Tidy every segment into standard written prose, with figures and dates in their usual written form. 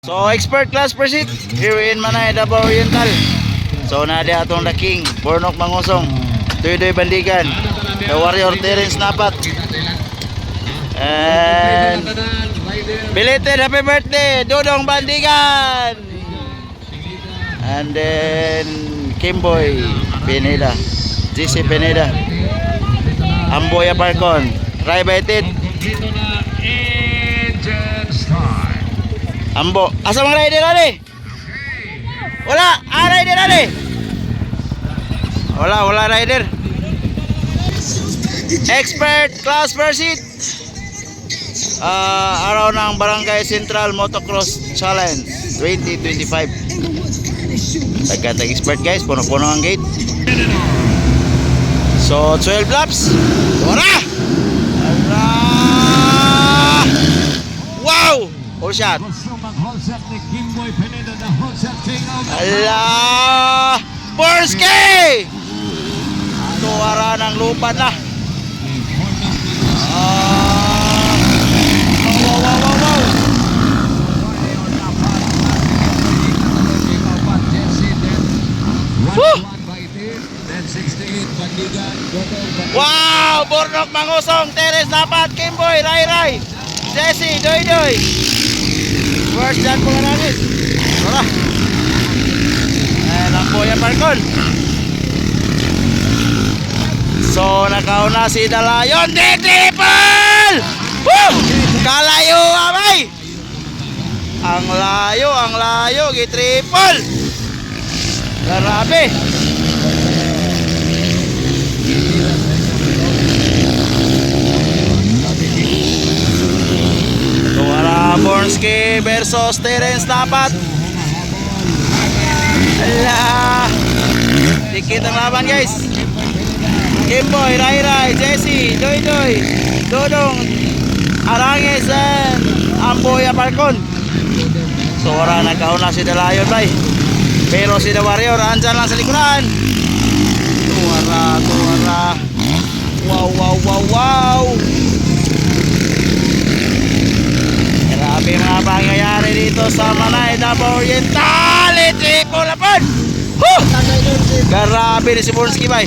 So expert class proceed here in Manay, Davao Oriental. So nadi atong the king, Bornok Mangusong, Tuydoy Bandigan, the warrior Terence Napat. And belated happy birthday Dodong Bandigan. And then Kimboy Pineda, GC Pineda, Amboya Parcon, Ray Baitit, Ambo. Asa mga rider ali? Wala, rider ali. Wala rider. Expert class proceed. Araw ng Barangay Central Motocross Challenge 2025. Tagkatag expert guys, puno-puno ang gate. So 12 laps. Wala! Wow! All shot. Ala! Borski! Tuwara ng lupa na. Wow. Wow! Bornok Mangusong, Terence Napat, Kimboy, Ray, Jesse, Doy. First dyan po nga namin. Wala. Amboya Parcon. So nakauna si Dalayon. Triple! Woo! Kalayo abay! Ang layo, Triple! Grabe! Bornski versus Terence Napat. Ala, dikit ang laban guys. Kimboy, Ray, Jesse, Doy, Dodong, Aranges, and Amboya Parcon. So wala nagkauna si Dalayon bay. Pero si The Warrior andyan lang sa likuran. Tuwara. Wow. Grabe mga pangyayari dito sa Manay, Davao Oriental. Triple lapad. Grabe ni si Bornski bay.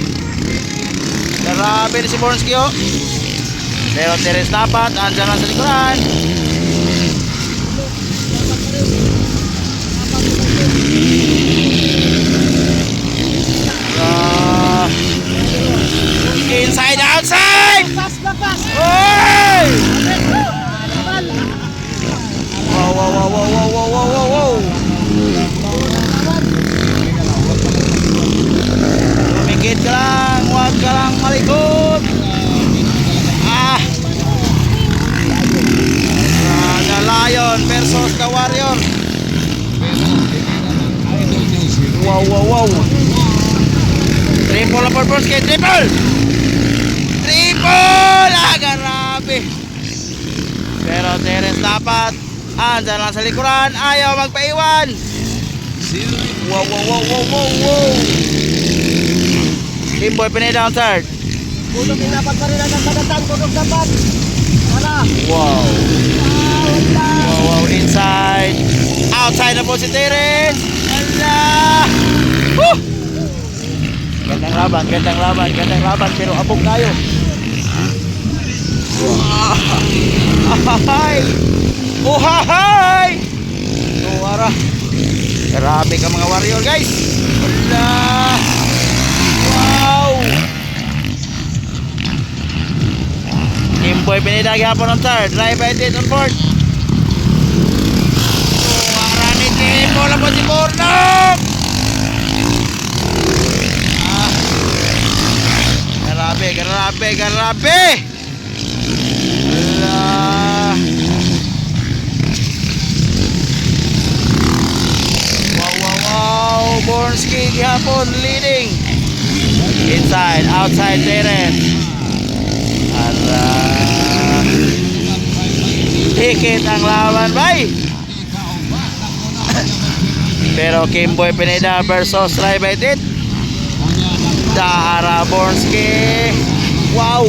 Oh. Pero Terence Napat andyan lang sa likuran. Inside, outside. Oy! Wow. Tumikit ka lang, huwag ka lang malikot. The Lion versus The Warrior. Wow. Triple upper Bornski, triple! Grabe. Pero Terence Napat andyan lang sa likuran, ayaw magpaiwan. Wow. Kimboy Pineda on third. Budok dapat pa rin ang nagpadatan. Budok dapat. Wala. Wow, inside. Outside na po si Terence. Ala! Woo! Gandang laban. Pero abog tayo. Uhahay! Tuwara. Grabe ka mga warrior guys. Wala. Wow. Kimboy Pineda gapon on third. Ray Baitit on fourth. Tuwara ni Tim. Bola po si Bornok. Grabe. Wala. Wow. Bornski gihapon leading. Inside, outside Terence. Ala. Dikit ang laban bay. Pero Kimboy Pineda versus Ray Baitit. Dara Bornski. Wow.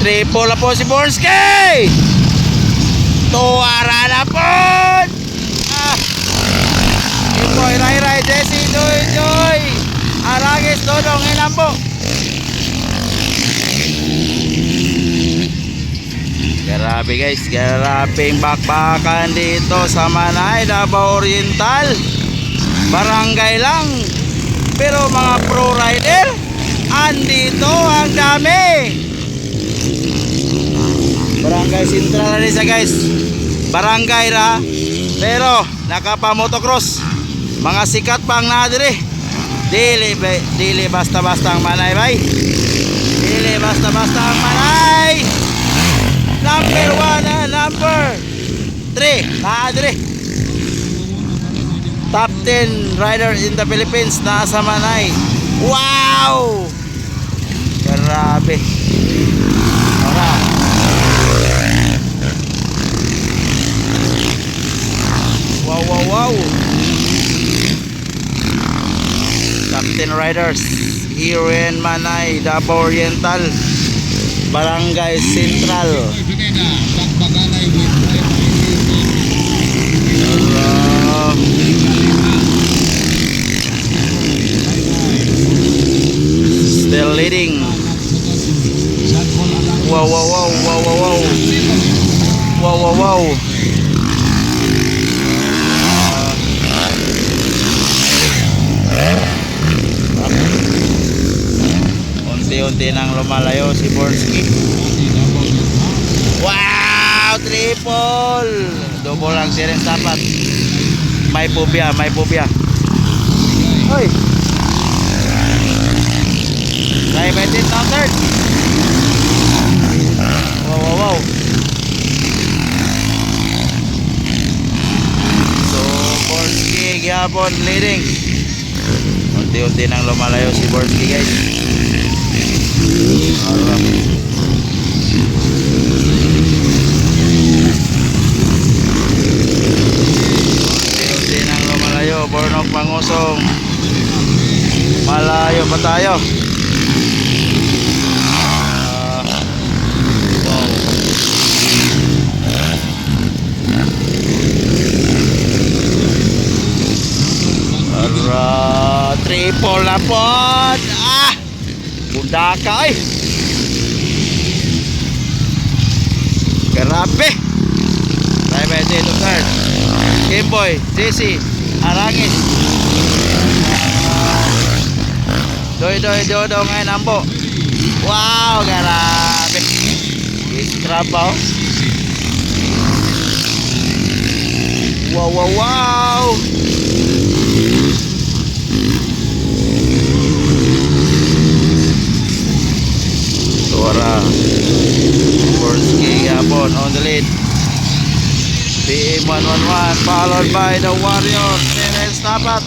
Triple na po si Borski! Tuwara na po! Kimboy, Ray, Jesse, Joy! Arangis, Dodong, Inambo! Grabe guys, grabe yung bakbakan dito sa Manay, Davao Oriental. Barangay lang, pero mga pro rider, andito ang dami. Barangay Sentral na siya guys. Barangay ra, pero nakapa-motocross. Mga sikat pang nadiri. Dili basta-basta ang Manay bay. Dili basta-basta ang Manay. Number 1 na number 3 nadiri. Top 10 rider in the Philippines nasa Manay. Wow! Grabe. Ora. Wow. Top 10 riders here in Manay, Davao Oriental, Barangay Sentral. Still leading. Wow. Unti-unti nang lumalayo si Borski. Wow, triple. Double lang si Ren dapat. May pubya. Hoy. Diabetes na third. Wow. So, Borski gyapon leading. Unti-unti nang lumalayo si Borski guys. Unti-unti nang lumalayo. Bornok Pangusong. Malayo pa tayo. Triple na po. Bunda ka ay. Grabe. Tayo ba ito third. Kimboy, Jesse, Arangis. Dodong ngayon ambo. Wow, grabe. Istrabaw. Wow. Suara Borski Gabon on the lead. BM111 followed by the Warrior. Terence Tapat.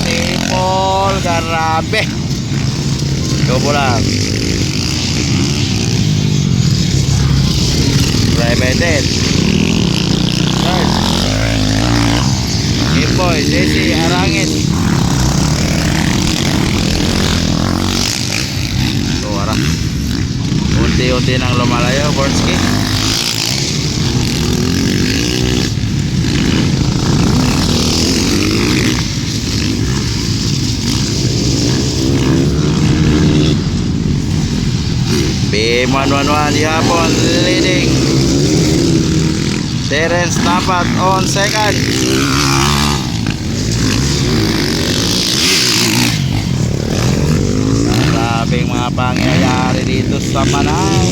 Tipol, grabe. Double lang. Diabetes. Third. Kimboy, Jesse, Arangis. Suara. Unti-unti nang lumalayo, Borski. BM111 Yapon leading. Terence Tapat on second. Maraming mga pangyayari dito sa Manay.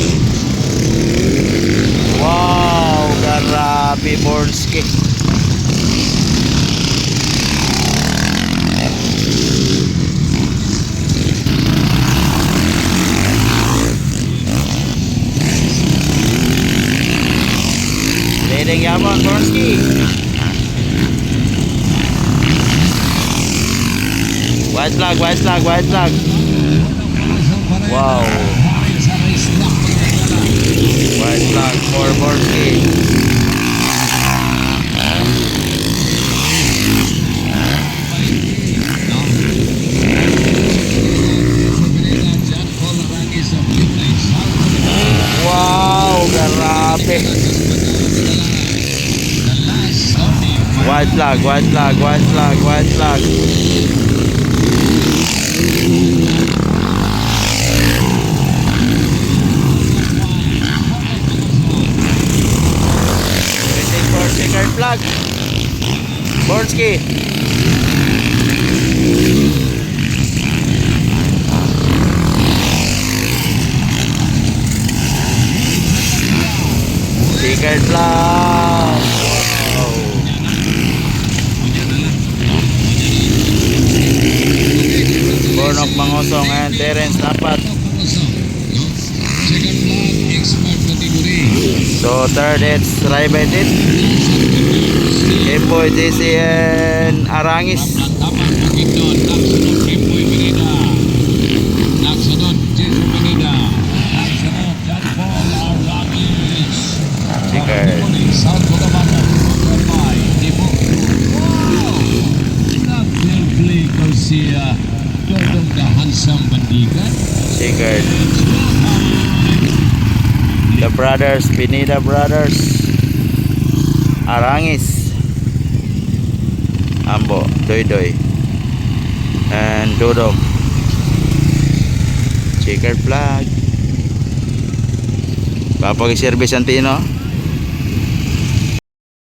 Wow, grabe Borski. Leading Yapon, Borski. White flag. Wow. White flag for Borski. White flag, white flag, white flag, white flag. Waiting for checkered flag. Borski. Checkered flag. Wow. Bornok Mangosong and Terence Tapat. So third it's Raibetit, Kemboy, JC and Arangis. Checkered. Checkered. The brothers, Pineda brothers, Arangis, Ambo, Doy, and Dodong. Checkered flag. Papag-service ang tino.